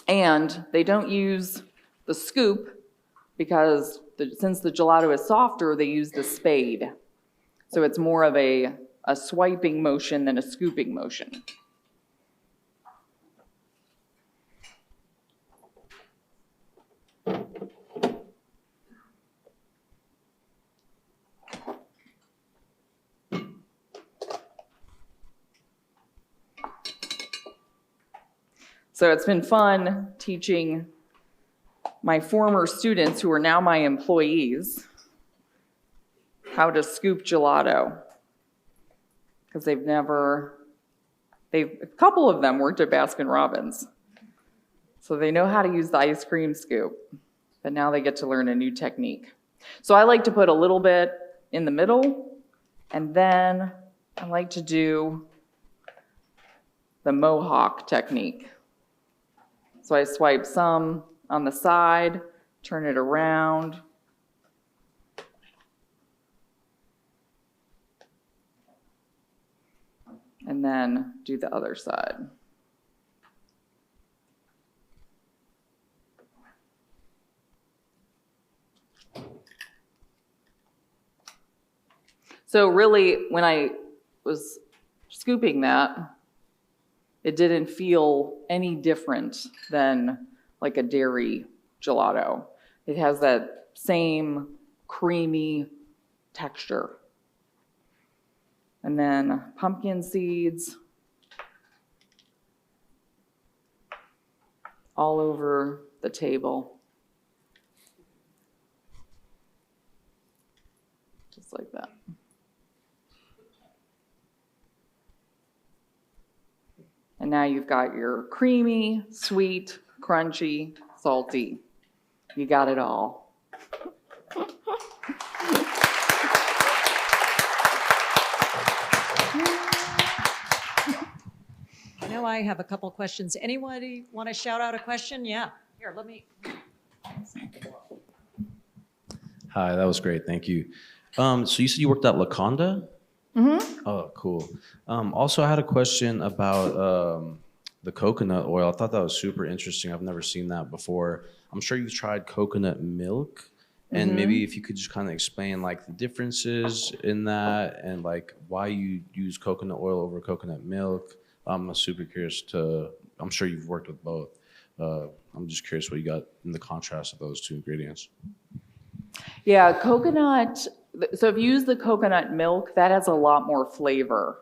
And they don't use the scoop because since the gelato is softer, they use the spade. So it's more of a swiping motion than a scooping motion. So it's been fun teaching my former students, who are now my employees, how to scoop gelato, because they've never A couple of them worked at Baskin-Robbins. So they know how to use the ice cream scoop, but now they get to learn a new technique. So I like to put a little bit in the middle, and then I like to do the mohawk technique. So I swipe some on the side, turn it around. And then do the other side. So really, when I was scooping that, it didn't feel any different than like a dairy gelato. It has that same creamy texture. And then pumpkin seeds all over the table. Just like that. And now you've got your creamy, sweet, crunchy, salty. You got it all. Now I have a couple questions. Anybody want to shout out a question? Yeah. Here, let me. Hi, that was great. Thank you. So you said you worked at Laconda? Mm-hmm. Oh, cool. Also, I had a question about the coconut oil. I thought that was super interesting. I've never seen that before. I'm sure you've tried coconut milk. And maybe if you could just kind of explain like the differences in that and like why you use coconut oil over coconut milk. I'm super curious I'm sure you've worked with both. I'm just curious what you got in the contrast of those two ingredients. Yeah, coconut. So if you use the coconut milk, that has a lot more flavor.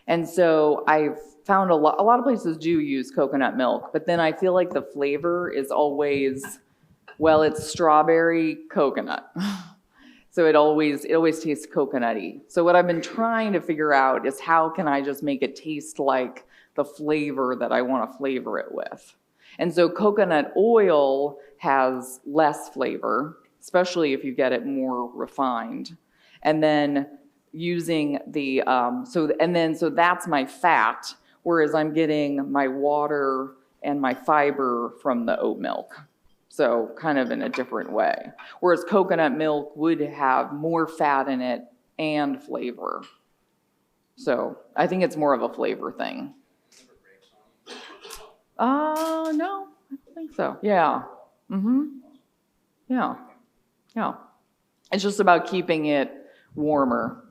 And so I've found a lot of places do use coconut milk, but then I feel like the flavor is always, well, it's strawberry coconut. So it always tastes coconutty. So what I've been trying to figure out is how can I just make it taste like the flavor that I want to flavor it with. And so coconut oil has less flavor, especially if you get it more refined. And then using the, so that's my fat, whereas I'm getting my water and my fiber from the oat milk. So kind of in a different way. Whereas coconut milk would have more fat in it and flavor. So I think it's more of a flavor thing. No, I don't think so. Yeah. Yeah. It's just about keeping it warmer.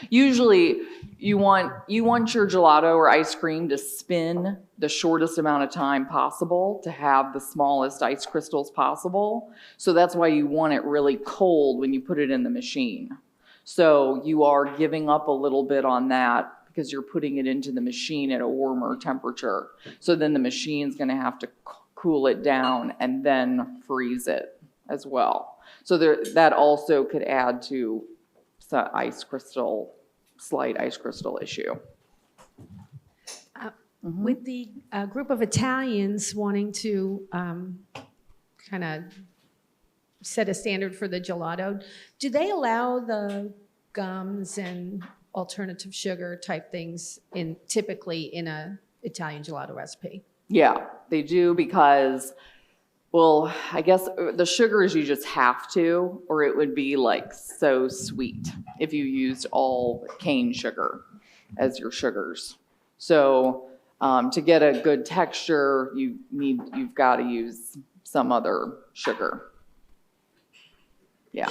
Usually you want your gelato or ice cream to spin the shortest amount of time possible to have the smallest ice crystals possible. So that's why you want it really cold when you put it in the machine. So you are giving up a little bit on that because you're putting it into the machine at a warmer temperature. So then the machine's going to have to cool it down and then freeze it as well. So that also could add to the slight ice crystal issue. With the group of Italians wanting to kind of set a standard for the gelato, do they allow the gums and alternative sugar type things typically in a Italian gelato recipe? Yeah, they do because, well, I guess the sugars you just have to, or it would be like so sweet if you used all cane sugar as your sugars. So to get a good texture, you've got to use some other sugar. Yeah.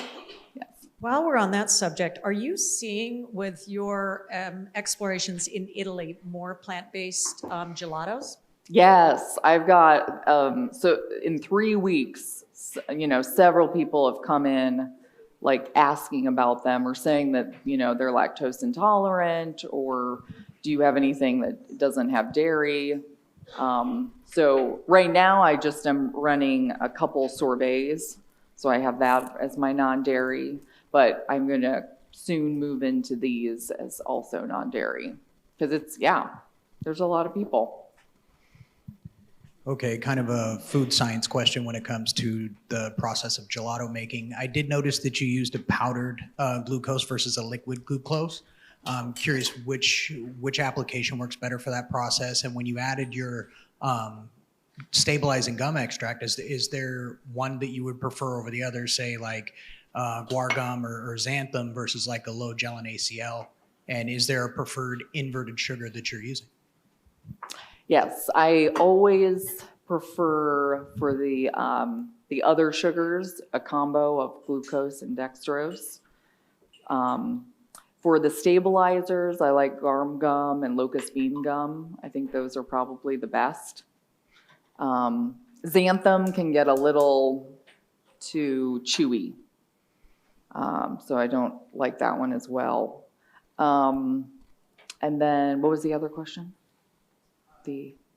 Yes. While we're on that subject, are you seeing with your explorations in Italy more plant-based gelatos? Yes, I've got, so in 3 weeks, several people have come in like asking about them or saying that, they're lactose intolerant or do you have anything that doesn't have dairy? So right now I just am running a couple sorbets. So I have that as my non-dairy, but I'm going to soon move into these as also non-dairy because there's a lot of people. Okay, kind of a food science question when it comes to the process of gelato making. I did notice that you used a powdered glucose versus a liquid glucose. I'm curious which application works better for that process. And when you added your stabilizing gum extract, is there one that you would prefer over the other, say like guar gum or xanthan versus like a low gel and ACL? And is there a preferred inverted sugar that you're using? Yes, I always prefer for the other sugars a combo of glucose and dextrose. For the stabilizers, I like garum gum and locust bean gum. I think those are probably the best. Xanthan can get a little too chewy, so I don't like that one as well. And then what was the other question?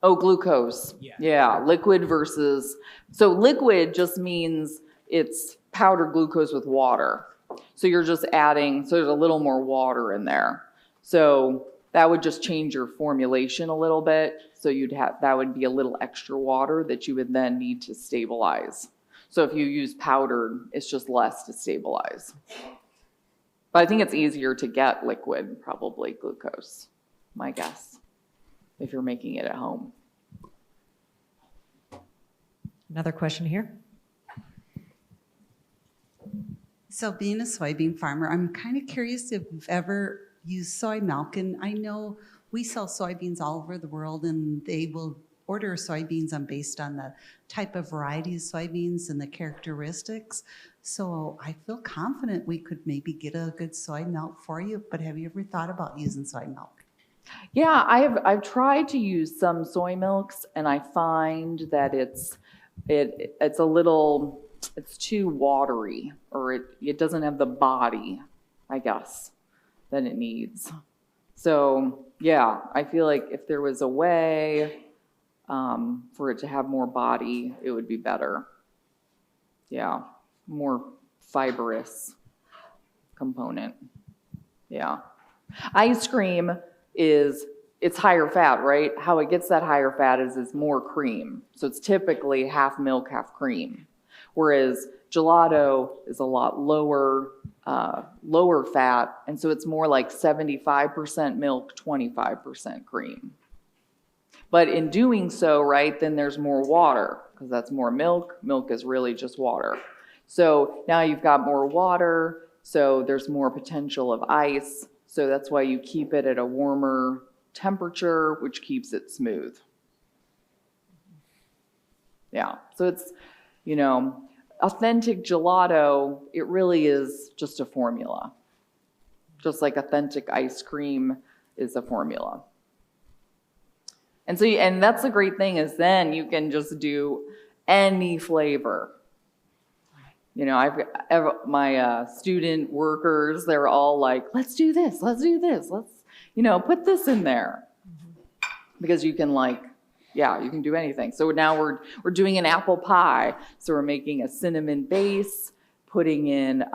Glucose. Yeah, liquid versus, so liquid just means it's powdered glucose with water. So you're just adding, so there's a little more water in there. So that would just change your formulation a little bit. So that would be a little extra water that you would then need to stabilize. So if you use powdered, it's just less to stabilize. But I think it's easier to get liquid, probably glucose, my guess, if you're making it at home. Another question here. So being a soybean farmer, I'm kind of curious if you've ever used soy milk. And I know we sell soybeans all over the world, and they will order soybeans based on the type of variety of soybeans and the characteristics. So I feel confident we could maybe get a good soy milk for you. But have you ever thought about using soy milk? Yeah, I've tried to use some soy milks, and I find that it's a little, it's too watery, or it doesn't have the body, I guess, that it needs. So yeah, I feel like if there was a way for it to have more body, it would be better. Yeah, more fibrous component. Yeah. Ice cream it's higher fat, right? How it gets that higher fat is more cream. So it's typically half milk, half cream. Whereas gelato is a lot lower fat, and so it's more like 75% milk, 25% cream. But in doing so, right, then there's more water, because that's more milk. Milk is really just water. So now you've got more water, so there's more potential of ice. So that's why you keep it at a warmer temperature, which keeps it smooth. Yeah, so it's, authentic gelato, it really is just a formula. Just like authentic ice cream is a formula. And so, and that's the great thing, is then you can just do any flavor. My student workers, they're all like, let's do this, let's put this in there. Because you can you can do anything. So now we're doing an apple pie. So we're making a cinnamon base, putting in,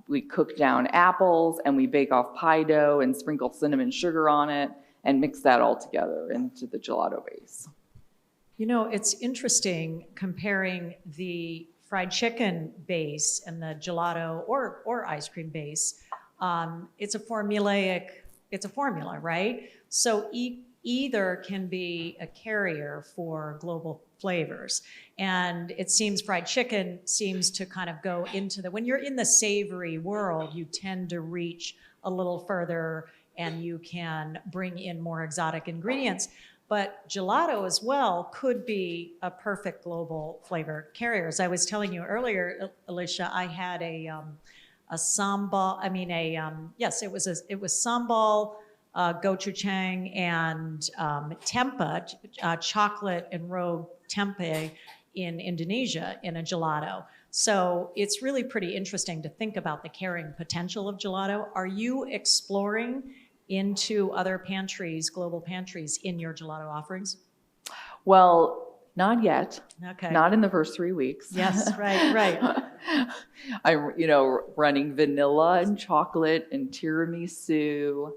we cook down apples, and we bake off pie dough and sprinkle cinnamon sugar on it and mix that all together into the gelato base. It's interesting comparing the fried chicken base and the gelato or ice cream base. It's a formula, right? So either can be a carrier for global flavors. And it seems fried chicken seems to kind of go into when you're in the savory world, you tend to reach a little further and you can bring in more exotic ingredients. But gelato as well could be a perfect global flavor carrier. As I was telling you earlier, Elisha, I had a sambal. It was sambal, gochujang, and tempeh, chocolate and rogue tempeh in Indonesia in a gelato. So it's really pretty interesting to think about the carrying potential of gelato. Are you exploring into other pantries, global pantries, in your gelato offerings? Well, not yet. Okay. Not in the first 3 weeks. Yes, right. I'm, running vanilla and chocolate and tiramisu,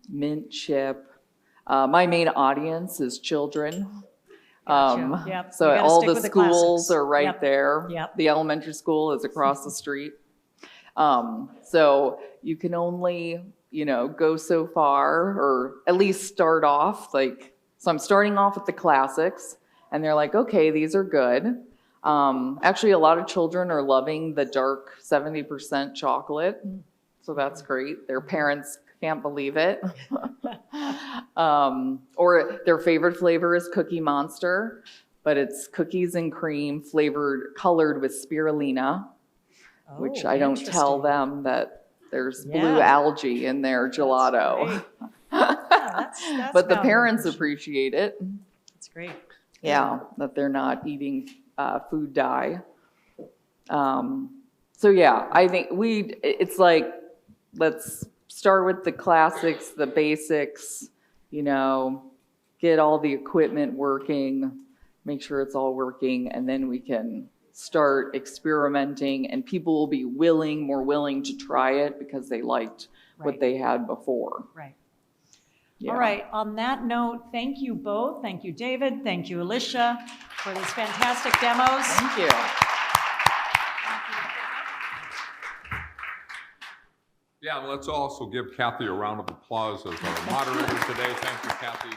mint chip. My main audience is children. Gotcha. Yep. So You gotta all stick the with the schools classics. are right Yep. there. Yep. The elementary school is across the street. So you can only, go so far, or at least start off so I'm starting off with the classics, and they're like, okay, these are good. Actually, a lot of children are loving the dark 70% chocolate, so that's great. Their parents can't believe it. Or their favorite flavor is Cookie Monster, but it's cookies and cream colored with spirulina, which I don't tell them that there's blue Yeah. algae in their gelato. That's great. Yeah, that's But the valid parents information. appreciate it. That's great. Yeah, that they're not eating food dye. So yeah, I think it's like, let's start with the classics, the basics, get all the equipment working, make sure it's all working, and then we can start experimenting, and people will be more willing to try it because they liked what Right. they had before. Right. Yeah. All right. On that note, thank you both. Thank you, David. Thank you, Elisha, for these fantastic demos. Thank you. Yeah, let's also give Cathy a round of applause as our moderator today. Thank you, Cathy.